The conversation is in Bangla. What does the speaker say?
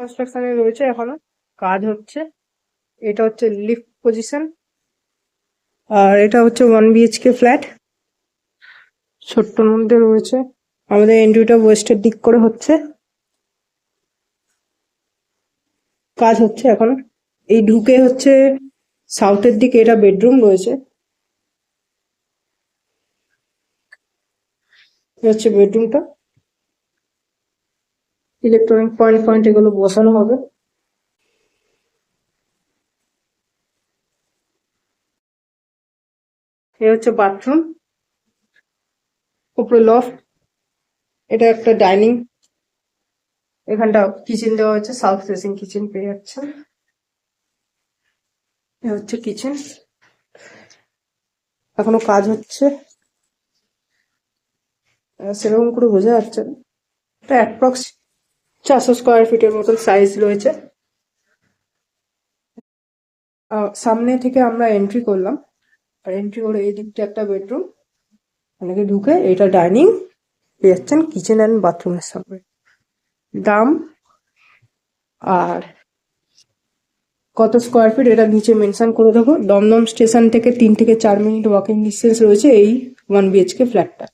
কনস্ট্রাকশনে রয়েছে, এখনো কাজ হচ্ছে। এটা হচ্ছে লিফট পজিশন, আর এটা হচ্ছে 1 BHK ফ্ল্যাট, ছোট্টর মধ্যে রয়েছে। আমাদের এন্ট্রিটা ওয়েস্টের দিক করে হচ্ছে, কাজ হচ্ছে এখন। এই ঢুকে হচ্ছে সাউথের দিকে, এটা বেডরুম রয়েছে। হচ্ছে বেডরুমটা, ইলেকট্রনিক পয়েন্ট পয়েন্ট এগুলো বসানো হবে। এ হচ্ছে বাথরুম, উপরে লফট। এটা একটা ডাইনিং, এখানটা কিচেন দেওয়া হয়েছে, সাউথ ফেসিং কিচেন পেয়ে যাচ্ছেন। এ হচ্ছে কিচেন, এখনো কাজ হচ্ছে, সেরকম করে বোঝা যাচ্ছে না। এটা অ্যাপ্রক্স 400 স্কোয়ার ফিটের মতন সাইজ রয়েছে। সামনে থেকে আমরা এন্ট্রি করলাম, আর এন্ট্রি করে এই দিকটা একটা বেডরুম, অনেকে ঢুকে এটা ডাইনিং পেয়ে যাচ্ছেন কিচেন অ্যান্ড বাথরুমের সঙ্গে। দাম আর কত স্কোয়ার ফিট এটা নিচে মেনশন করে দেবো। দমদম স্টেশন থেকে 3 থেকে 4 মিনিট ওয়াকিং ডিস্টেন্স রয়েছে এই 1 BHK ফ্ল্যাটটা।